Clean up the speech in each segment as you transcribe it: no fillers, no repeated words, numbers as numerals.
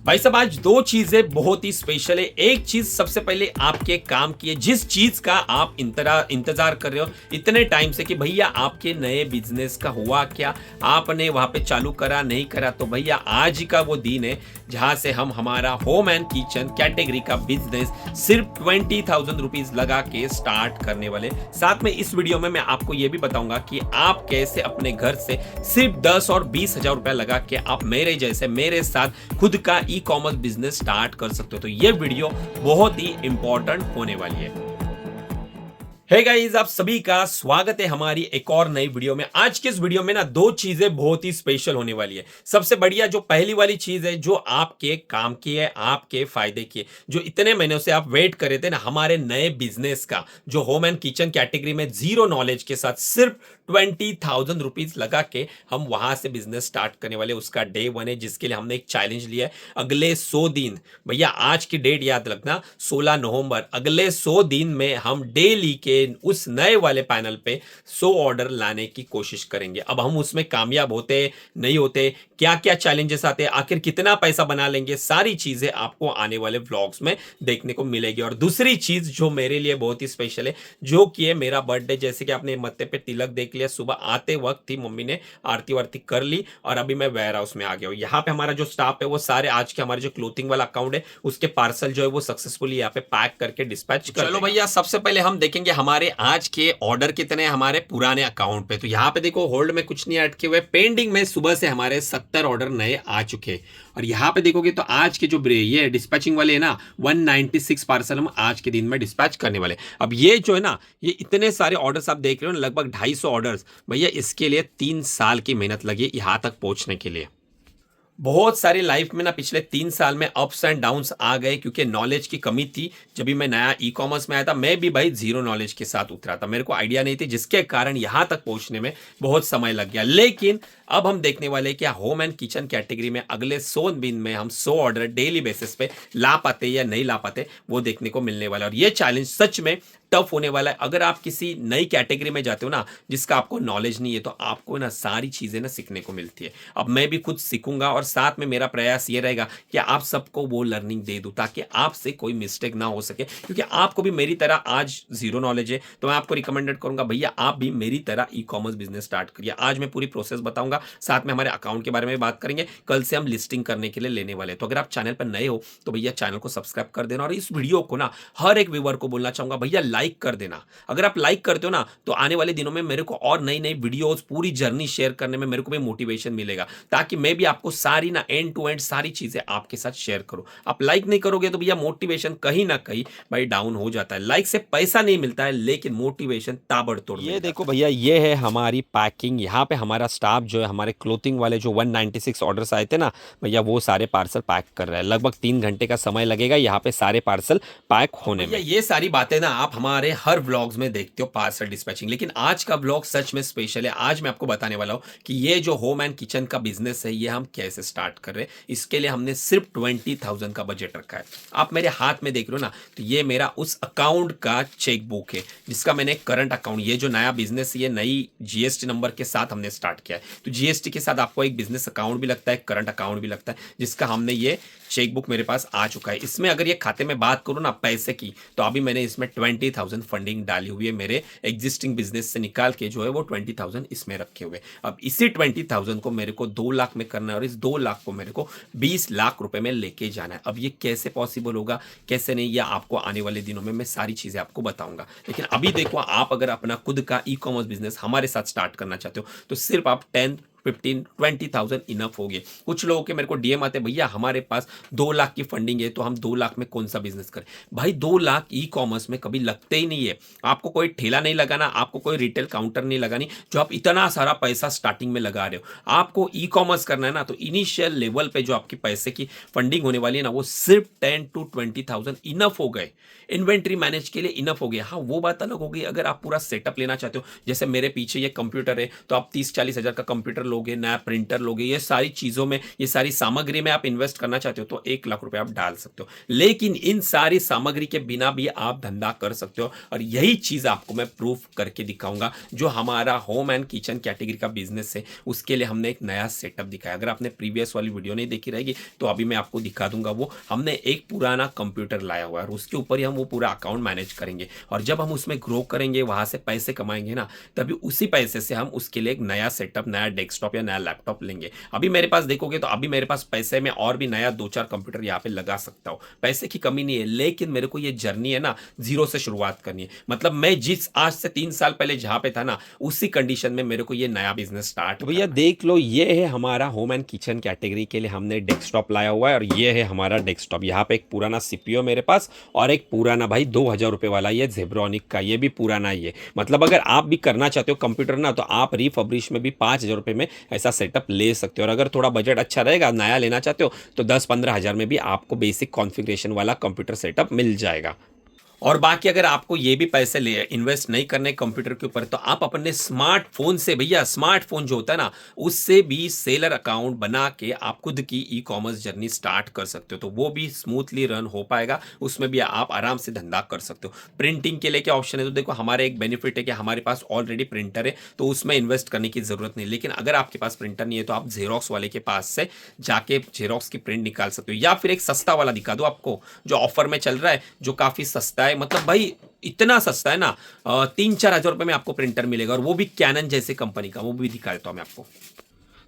भाई साहब आज दो चीजें बहुत ही स्पेशल है। एक चीज सबसे पहले आपके काम की है, जिस चीज का आप इंतजार कर रहे हो इतने टाइम से कि भैया आपके नए बिजनेस का हुआ क्या, आपने वहां पे चालू करा नहीं करा। तो भैया आज ही का वो दिन है जहां से हम हमारा होम एंड किचन कैटेगरी का बिजनेस सिर्फ 20,000 रुपीज लगा के स्टार्ट करने वाले। साथ में इस वीडियो में मैं आपको ये भी बताऊंगा कि आप कैसे अपने घर से सिर्फ 10 और 20,000 रुपया लगा के आप मेरे जैसे मेरे साथ खुद का ई कॉमर्स बिजनेस स्टार्ट कर सकते हो। तो ये वीडियो बहुत ही इंपॉर्टेंट होने वाली है। हे गाइस, आप सभी का स्वागत है हमारी एक और नई वीडियो में। आज के इस वीडियो में ना दो चीजें बहुत ही स्पेशल होने वाली है। सबसे बढ़िया जो पहली वाली चीज है जो आपके काम की है, आपके फायदे की है, जो इतने महीनों से आप वेट कर रहे थे ना हमारे नए बिजनेस का, जो होम एंड किचन कैटेगरी में जीरो नॉलेज के साथ सिर्फ 20,000 रुपीज लगा के हम वहां से बिजनेस स्टार्ट करने वाले। उसका डे 1 है जिसके लिए हमने एक चैलेंज लिया है। अगले 100 दिन, भैया आज की डेट याद रखना 16 नवंबर, अगले 100 दिन में हम डेली के उस नए वाले पैनल पे 100 ऑर्डर लाने की कोशिश करेंगे। अब हम उसमें कामयाब होते नहीं होते, क्या क्या चैलेंजेस आते हैं, आखिर कितना पैसा बना लेंगे, सारी चीजें आपको आने वाले व्लॉग्स में देखने को मिलेगी। और दूसरी चीज जो मेरे लिए बहुत ही स्पेशल है, जो कि है मेरा बर्थडे। जैसे कि आपने मत्थे पे तिलक देख लिया, सुबह आते वक्त ही मम्मी ने आरती वारती कर ली और अभी मैं वेयर हाउस में आ गया हूँ। यहाँ पे हमारा जो स्टाफ है वो सारे आज के हमारे जो क्लोथिंग वाला अकाउंट है उसके पार्सल जो है वो सक्सेसफुली यहाँ पे पैक करके डिस्पैच कर। चलो भैया सबसे पहले हम देखेंगे हमारे आज के ऑर्डर कितने हैं हमारे पुराने अकाउंट पे। तो यहाँ पे देखो होल्ड में कुछ नहीं अटके हुए, पेंडिंग में सुबह से हमारे 70 ऑर्डर नए आ चुके हैं। और यहाँ पे देखोगे तो आज के जो ये डिस्पैचिंग वाले है ना 196 पार्सल हम आज के दिन में डिस्पैच करने वाले। अब ये जो है ना ये इतने सारे ऑर्डर्स आप देख रहे हो ना, लगभग 250 ऑर्डर्स, भैया इसके लिए 3 साल की मेहनत लगी यहां तक पहुंचने के लिए। बहुत सारी लाइफ में ना पिछले 3 साल में अप्स एंड डाउन्स आ गए क्योंकि नॉलेज की कमी थी। जब भी मैं नया ई कॉमर्स में आया था मैं भी भाई जीरो नॉलेज के साथ उतरा था, मेरे को आइडिया नहीं थी, जिसके कारण यहां तक पहुंचने में बहुत समय लग गया। लेकिन अब हम देखने वाले कि होम एंड किचन कैटेगरी में अगले 100 दिन में हम 100 ऑर्डर डेली बेसिस पे ला पाते या नहीं ला पाते वो देखने को मिलने वाला है। और ये चैलेंज सच में टफ होने वाला है। अगर आप किसी नई कैटेगरी में जाते हो ना जिसका आपको नॉलेज नहीं है तो आपको ना सारी चीजें ना सीखने को मिलती है। अब मैं भी खुद सीखूंगा और साथ में मेरा प्रयास ये रहेगा कि आप सबको वो लर्निंग दे दूं ताकि आपसे कोई मिस्टेक ना हो सके। क्योंकि आपको भी मेरी तरह आज जीरो नॉलेज है तो मैं आपको रिकमेंडेड करूंगा भैया आप भी मेरी तरह ई कॉमर्स बिजनेस स्टार्ट करिए। आज मैं पूरी प्रोसेस बताऊंगा, साथ में हमारे अकाउंट के बारे में बात करेंगे। कल से हम लिस्टिंग करने के लिए लेने वाले हैं। तो अगर आप चैनल पर नए हो तो भैया चैनल को सब्सक्राइब कर देना और इस वीडियो को ना हर एक व्यूअर को बोलना चाहूंगा भैया लाइक कर देना। अगर आप लाइक करते हो ना तो आने वाले दिनों में मेरे को और नई नई वीडियोस पूरी जर्नी शेयर करने में मेरे को भी मोटिवेशन मिलेगा, ताकि मैं भी आपको सारी ना एंड टू एंड सारी चीजें आपके साथ शेयर करूं। आप लाइक नहीं करोगे तो भैया मोटिवेशन कहीं ना कहीं भाई डाउन हो जाता है। लाइक से पैसा नहीं मिलता है लेकिन मोटिवेशन ताबड़तोड़। ये देखो भैया ये है हमारी पैकिंग। यहाँ पे हमारा स्टाफ जो है हमारे क्लोथिंग वाले जो 196 ऑर्डर्स आए थे ना भैया वो सारे पार्सल पैक कर रहे हैं। लगभग 3 घंटे का समय लगेगा यहाँ पे सारे पार्सल पैक होने में। ये सारी बातें ना आप हमारे हर व्लॉग्स में देखते हो पार्सल डिस्पैचिंग, लेकिन आज का व्लॉग सच में स्पेशल है। आज मैं आपको बताने वाला हूं कि ये जो होम एंड किचन का बिजनेस है ये हम कैसे स्टार्ट कर रहे हैं। इसके लिए हमने सिर्फ 20,000 का बजट रखा है। आप मेरे हाथ में देख रहे हो ना तो ये मेरा उस अकाउंट का चेक बुक है जिसका मैंने करंट अकाउंट, ये जो नया बिजनेस ये नई जीएसटी नंबर के साथ हमने स्टार्ट किया है। तो जीएसटी के साथ आपको एक बिजनेस अकाउंट भी लगता है, करंट अकाउंट भी लगता है, जिसका हमने ये चेक बुक मेरे पास आ चुका है। इसमें अगर ये खाते में बात करूं ना पैसे की तो अभी मैंने इसमें 20,000 फंडिंग डाली हुई है। मेरे एग्जिस्टिंग बिजनेस से निकाल के जो है वो 20,000 इसमें रखे हुए। अब इसी 20,000 को मेरे को 2 लाख में करना है और इस 2 लाख को मेरे को 20 लाख रुपए में लेके जाना है। अब ये कैसे पॉसिबल होगा कैसे नहीं, या आपको आने वाले दिनों में मैं सारी चीजें आपको बताऊंगा। लेकिन अभी देखो आप अगर अपना खुद का ई कॉमर्स बिजनेस हमारे साथ स्टार्ट करना चाहते हो तो सिर्फ आप 10 15 20,000 इनफ हो गए। कुछ लोगों के मेरे को डीएम आते भैया हमारे पास 2 लाख की फंडिंग है तो हम 2 लाख में कौन सा बिजनेस करें। भाई 2 लाख ई कॉमर्स में कभी लगते ही नहीं है। आपको कोई ठेला नहीं लगाना, आपको कोई रिटेल काउंटर नहीं लगानी जो आप इतना सारा पैसा स्टार्टिंग में लगा रहे हो। आपको ई कॉमर्स करना है ना तो इनिशियल लेवल पे जो आपकी पैसे की फंडिंग होने वाली है ना वो सिर्फ 10 to 20,000 इनफ हो गए। इन्वेंट्री मैनेज के लिए इनफ हो गया। हाँ वो बात अलग हो गई अगर आप पूरा सेटअप लेना चाहते हो, जैसे मेरे पीछे ये कंप्यूटर है तो आप 30-40 हजार का कंप्यूटर लो लोगे, नया प्रिंटर लोगे, ये सारी चीज़ों में, ये सारी सामग्री में आप इन्वेस्ट करना चाहते हो तो 1 लाख रुपए आप डाल सकते हो। लेकिन इन सारी सामग्री के बिना भी आप धंधा कर सकते हो और यही चीज़ आपको मैं प्रूफ करके दिखाऊंगा। जो हमारा होम एंड किचन कैटेगरी का बिजनेस है उसके लिए हमने एक नया सेटअप दिखाया। अगर आपने प्रीवियस वाली वीडियो नहीं देखी रहेगी तो अभी मैं आपको दिखा दूंगा। वो हमने एक पुराना कंप्यूटर लाया हुआ है और उसके ऊपर ही हम वो पूरा अकाउंट मैनेज करेंगे और जब हम उसमें ग्रो करेंगे, वहां से पैसे कमाएंगे ना, तभी उसी पैसे से हम उसके लिए एक नया सेटअप, नया डेस्कटॉप या नया लैपटॉप लेंगे। अभी मेरे पास देखोगे तो अभी मेरे पास पैसे में और भी नया 2-4 कंप्यूटर यहाँ पे लगा सकता हूँ, पैसे की कमी नहीं है। लेकिन मेरे को ये जर्नी है ना, जीरो से शुरुआत करनी है। मतलब मैं जिस आज से 3 साल पहले जहां पे था ना, उसी कंडीशन में मेरे को ये नया बिजनेस स्टार्ट। भैया देख लो, ये है हमारा होम एंड किचन कैटेगरी के लिए हमने डेस्कटॉप लाया हुआ है और ये है हमारा डेस्कटॉप। यहाँ पे एक पुराना सीपीयू मेरे पास और एक पुराना भाई 2000 रुपए वाला, ये जेब्रॉनिक का, ये भी पुराना ही है। मतलब अगर आप भी करना चाहते हो कंप्यूटर ना, तो आप रिफर्बिश में भी 5000 रुपए में ऐसा सेटअप ले सकते हो। और अगर थोड़ा बजट अच्छा रहेगा, नया लेना चाहते हो, तो 10-15 हजार में भी आपको बेसिक कॉन्फ़िगरेशन वाला कंप्यूटर सेटअप मिल जाएगा। और बाकी अगर आपको ये भी पैसे ले इन्वेस्ट नहीं करने कंप्यूटर के ऊपर, तो आप अपने स्मार्टफोन से, भैया स्मार्टफोन जो होता है ना, उससे भी सेलर अकाउंट बना के आप खुद की ई कॉमर्स जर्नी स्टार्ट कर सकते हो। तो वो भी स्मूथली रन हो पाएगा, उसमें भी आप आराम से धंधा कर सकते हो। प्रिंटिंग के लिए क्या ऑप्शन है, तो देखो हमारे एक बेनिफिट है कि हमारे पास ऑलरेडी प्रिंटर है, तो उसमें इन्वेस्ट करने की जरूरत नहीं। लेकिन अगर आपके पास प्रिंटर नहीं है तो आप जेरोक्स वाले के पास से जाके जेरोक्स की प्रिंट निकाल सकते हो। या फिर एक सस्ता वाला दिखा दो आपको, जो ऑफर में चल रहा है, जो काफी सस्ता है। मतलब भाई इतना सस्ता है ना, 3-4 हजार रुपए में आपको प्रिंटर मिलेगा और वो भी कैनन जैसे कंपनी का। वो भी दिखा देता हूं मैं आपको।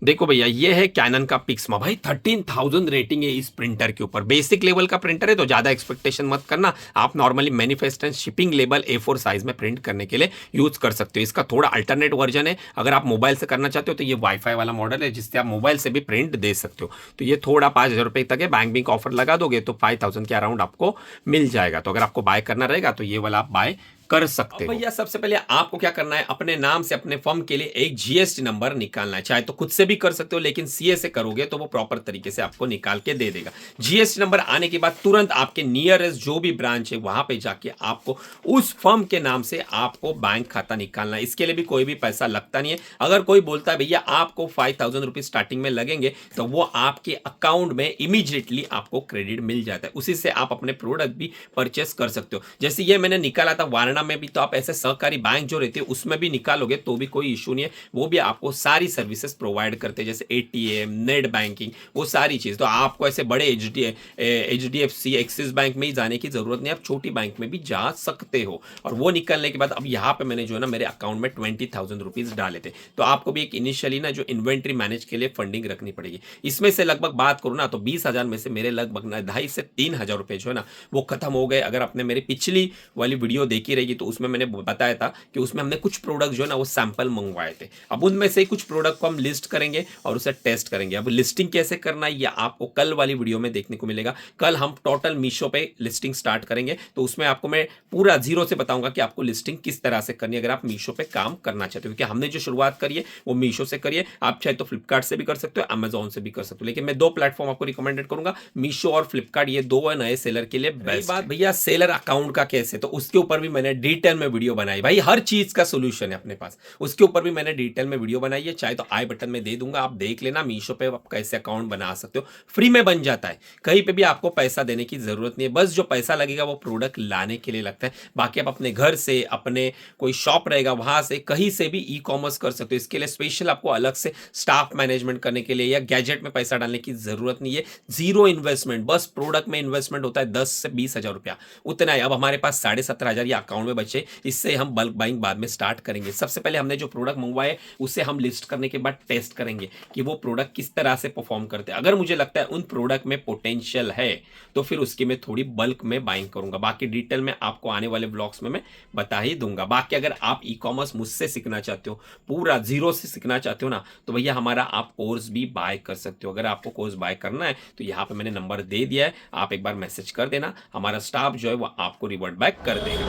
देखो भैया, ये है कैनन का पिक्समा। भाई 13,000 रेटिंग है इस प्रिंटर के ऊपर। बेसिक लेवल का प्रिंटर है तो ज्यादा एक्सपेक्टेशन मत करना। आप normally manufacture and shipping level A4 size में प्रिंट करने के लिए यूज कर सकते हो। इसका थोड़ा अल्टरनेट वर्जन है, अगर आप मोबाइल से करना चाहते हो तो ये वाईफाई वाला मॉडल है, जिससे आप मोबाइल से भी प्रिंट दे सकते हो। तो ये थोड़ा 5,000 रुपए तक है। बैंक ऑफर लगा दोगे तो 5,000 के अराउंड आपको मिल जाएगा। तो अगर आपको बाय करना रहेगा तो ये वाला आप बाय कर सकते हो। भैया सबसे पहले आपको क्या करना है, अपने नाम से अपने फर्म के लिए एक जीएसटी नंबर निकालना है। चाहे तो खुद से भी कर सकते हो, लेकिन सीए से करोगे तो वो प्रॉपर तरीके से आपको निकाल के दे देगा। जीएसटी नंबर आने के बाद तुरंत आपके नियरेस्ट जो भी ब्रांच है वहां पे जाके आपको उस फर्म के नाम से आपको बैंक खाता निकालना है। इसके लिए भी कोई भी पैसा लगता नहीं है। अगर कोई बोलता है भैया आपको 5,000 रुपीज स्टार्टिंग में लगेंगे, तो वो आपके अकाउंट में इमीडिएटली आपको क्रेडिट मिल जाता है। उसी से आप अपने प्रोडक्ट भी परचेस कर सकते हो। जैसे ये मैंने निकाला था वारणा में भी, तो आप ऐसे सहकारी बैंक जो रहते हैं उसमें भी निकालोगे तो भी कोई इशू नहीं है। वो भी आपको सारी सर्विसेज प्रोवाइड करते हैं, जैसे एटीएम, नेट बैंकिंग, वो सारी चीज। तो आपको ऐसे बड़े एचडीएफसी, एक्सिस बैंक में ही जाने की जरूरत नहीं, आप छोटी बैंक में भी जा सकते हो। और वो निकलने के बाद अब यहाँ पे मैंने जो है ना मेरे अकाउंट में 20,000 रुपीज डाले थे। तो आपको भी एक इनिशियली ना जो इन्वेंट्री मैनेज के लिए फंडिंग रखनी पड़ेगी। इसमें से लगभग बात करूँ ना तो 20,000 में से मेरे लगभग 2,500 से 3,000 रुपए जो है ना वो खत्म हो गए। अगर आपने मेरी पिछली वाली वीडियो देखी रहेगी तो उसमें मैंने बताया था कि उसमें हमने कुछ प्रोडक्ट जो है ना वो सैंपल मंगवाए थे। अब उनमें से कुछ प्रोडक्ट को हम लिस्ट करेंगे और उसे टेस्ट करेंगे। अब लिस्टिंग कैसे करना है ये आपको कल वाली वीडियो में देखने को मिलेगा। कल हम टोटल मीशो पे लिस्टिंग स्टार्ट करेंगे, तो उसमें आपको मैं पूरा जीरो से बताऊंगा कि आपको लिस्टिंग किस तरह से करनी है अगर आप मीशो पे काम करना चाहते हो। क्योंकि हमने जो शुरुआत करी है वो मीशो से करिए। आप चाहे तो फ्लिपकार्ट से भी कर सकते हो, अमेजोन से भी कर सकते हो, लेकिन मैं 2 प्लेटफॉर्म आपको रिकमेंडेड करूंगा, मीशो और फ्लिपकार्ट। ये 2 नए सेलर के लिए बेस्ट बात। भैया सेलर अकाउंट का कैसे, तो उसके ऊपर भी मैंने डिटेल में वीडियो बनाई। भाई हर चीज का सोल्यूशन है अपने पास, उसके ऊपर भी मैंने डिटेल में वीडियो बनाई है। चाहे तो आई बटन में दे दूंगा, आप देख लेना। मीशो पे आप कैसे अकाउंट बना सकते हो, फ्री में बन जाता है। कहीं पे भी आपको पैसा देने की जरूरत नहीं है, बस जो पैसा लगेगा वो प्रोडक्ट लाने के लिए लगता है। बाकी आप अपने घर से, अपने कोई शॉप रहेगा वहां से, कहीं से भी ई कॉमर्स कर सकते हो। इसके लिए स्पेशल आपको अलग से स्टाफ मैनेजमेंट करने के लिए या गैजेट में पैसा डालने की जरूरत नहीं है। जीरो इन्वेस्टमेंट, बस प्रोडक्ट में इन्वेस्टमेंट होता है 10 से 20,000 रुपया, उतना है। अब हमारे पास 17,500 ये अकाउंट में बचे, इससे हम बल्क बाइंग बाद में स्टार्ट करेंगे। सबसे पहले हमने जो प्रोडक्ट मंगवाए उसे हम लिस्ट करने के बाद टेस्ट करेंगे कि वो प्रोडक्ट किस तरह से परफॉर्म करते हैं। अगर मुझे लगता है उन प्रोडक्ट में पोटेंशियल है तो फिर उसकी मैं थोड़ी बल्क में बाइंग करूंगा। बाकी डिटेल में आपको आने वाले ब्लॉग्स में मैं बता ही दूंगा। बाकी अगर आप ई कॉमर्स मुझसे सीखना चाहते हो, पूरा जीरो से सीखना चाहते हो ना, तो भैया हमारा आप कोर्स भी बाय कर सकते हो। अगर आपको कोर्स बाय करना है तो यहाँ पे मैंने नंबर दे दिया है, आप एक बार मैसेज कर देना, हमारा स्टाफ जो है वो आपको रिवर्ट बैक कर देगा।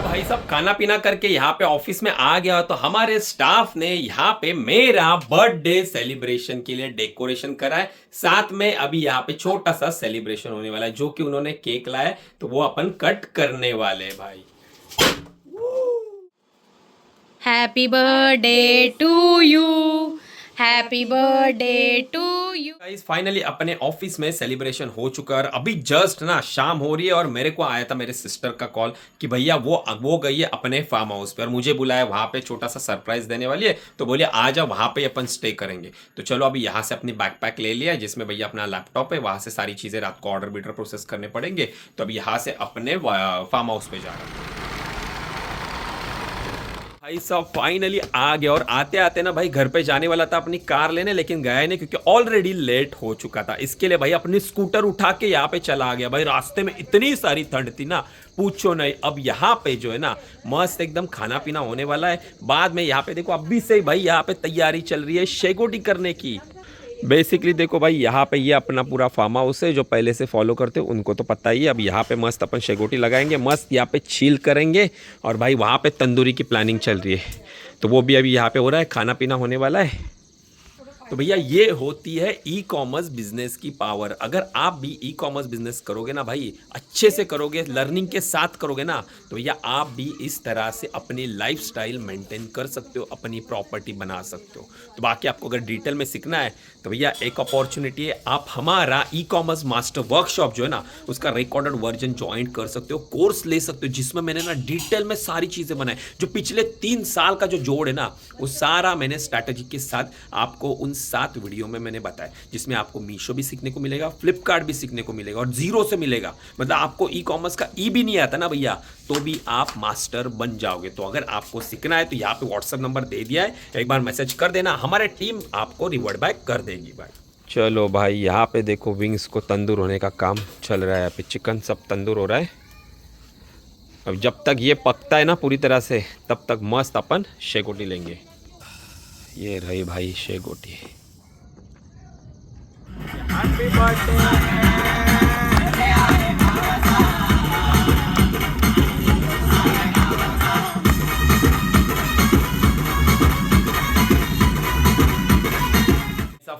भाई साहब खाना पीना करके यहाँ पे ऑफिस में आ गया तो हमारे स्टाफ ने यहाँ पे मेरा बर्थडे सेलिब्रेशन के लिए डेकोरेशन करा है। साथ में अभी यहाँ पे छोटा सा सेलिब्रेशन होने वाला है, जो कि उन्होंने केक लाया है तो वो अपन कट करने वाले हैं भाई। Happy birthday to you, happy birthday to you. Guys finally अपने ऑफिस में सेलिब्रेशन हो चुका है और अभी जस्ट ना शाम हो रही है और मेरे को आया था मेरे सिस्टर का कॉल कि भैया वो गई है अपने फार्म हाउस पे और मुझे बुलाया वहां पे छोटा सा सरप्राइज देने वाली है, तो बोलिए आ जाओ वहां पे अपन स्टे करेंगे। तो चलो अभी यहाँ से अपनी बैकपैक ले लिया जिसमें भैया अपना लैपटॉप है, वहां से सारी चीजें रात को ऑर्डर बीटर प्रोसेस करने पड़ेंगे। तो अभी यहाँ से अपने फार्म हाउस पे जा रहा हूँ। भाई साहब फाइनली आ गया और आते आते ना भाई घर पे जाने वाला था अपनी कार लेने, लेकिन गया नहीं क्योंकि ऑलरेडी लेट हो चुका था। इसके लिए भाई अपनी स्कूटर उठा के यहाँ पे चला आ गया। भाई रास्ते में इतनी सारी ठंड थी ना पूछो नहीं। अब यहाँ पे जो है ना मस्त एकदम खाना पीना होने वाला है। बाद में यहाँ पे देखो अभी से भाई यहाँ पे तैयारी चल रही है शेगोटी करने की। बेसिकली देखो भाई यहाँ पे ये अपना पूरा फार्म हाउस है, जो पहले से फॉलो करते हो उनको तो पता ही है। अब यहाँ पे मस्त अपन शेगोटी लगाएंगे, मस्त यहाँ पे छील करेंगे और भाई वहाँ पे तंदूरी की प्लानिंग चल रही है, तो वो भी अभी यहाँ पे हो रहा है, खाना पीना होने वाला है। तो भैया ये होती है ई कॉमर्स बिजनेस की पावर। अगर आप भी ई कॉमर्स बिजनेस करोगे ना भाई, अच्छे से करोगे, लर्निंग के साथ करोगे ना, तो भैया आप भी इस तरह से अपनी लाइफस्टाइल मेंटेन कर सकते हो, अपनी प्रॉपर्टी बना सकते हो। तो बाकी आपको अगर डिटेल में सीखना है तो भैया एक अपॉर्चुनिटी है, आप हमारा ई कॉमर्स मास्टर वर्कशॉप जो है ना उसका रिकॉर्डेड वर्जन ज्वाइन कर सकते हो, कोर्स ले सकते हो, जिसमें मैंने ना डिटेल में सारी चीज़ें बनाई। जो पिछले 3 साल का जो जोड़ है ना वो सारा मैंने स्ट्रैटेजी के साथ आपको उन 7 वीडियो में मैंने बताया, जिसमें आपको मीशो भी सीखने को मिलेगा, फ्लिपकार्ट भी सीखने को मिलेगा और जीरो से मिलेगा। मतलब आपको ई कॉमर्स का ई भी नहीं आता ना भैया, तो भी आप मास्टर बन जाओगे। तो अगर आपको सीखना है तो यहाँ पे व्हाट्सएप नंबर दे दिया है, एक बार मैसेज कर देना, हमारे टीम आपको रिवर्ट बैक कर देगी भाई। चलो भाई यहाँ पे देखो विंग्स को तंदूर होने का काम चल रहा है, यहाँ पे चिकन सब तंदूर हो रहा है। अब जब तक ये पकता है ना पूरी तरह से तब तक मस्त अपन शेगोटी लेंगे। ये रही भाई शेगोटी।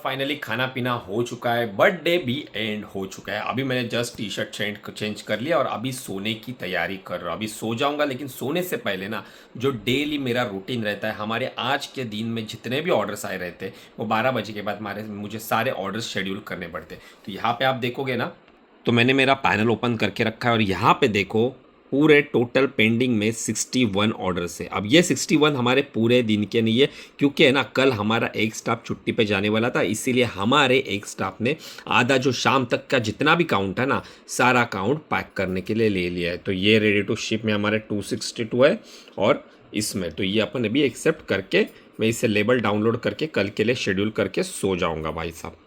फाइनली खाना पीना हो चुका है, बर्थडे भी एंड हो चुका है। अभी मैंने जस्ट टी शर्ट चेंज कर लिया और अभी सोने की तैयारी कर रहा हूँ। अभी सो जाऊंगा, लेकिन सोने से पहले ना जो डेली मेरा रूटीन रहता है, हमारे आज के दिन में जितने भी ऑर्डर्स आए रहते हैं वो 12 बजे के बाद मुझे सारे ऑर्डर्स शेड्यूल करने पड़ते हैं। तो यहाँ पे आप देखोगे ना तो मैंने मेरा पैनल ओपन करके रखा है और यहाँ पे देखो पूरे टोटल पेंडिंग में 61 ऑर्डर्स है। अब ये 61 हमारे पूरे दिन के नहीं है, क्योंकि है ना कल हमारा एक स्टाफ छुट्टी पे जाने वाला था, इसीलिए हमारे एक स्टाफ ने आधा जो शाम तक का जितना भी काउंट है ना सारा काउंट पैक करने के लिए ले लिया है। तो ये रेडी टू शिप में हमारे 262 है और इसमें तो ये अपन अभी एक्सेप्ट करके मैं इसे लेबल डाउनलोड करके कल के लिए शेड्यूल करके सो जाऊँगा भाई साहब।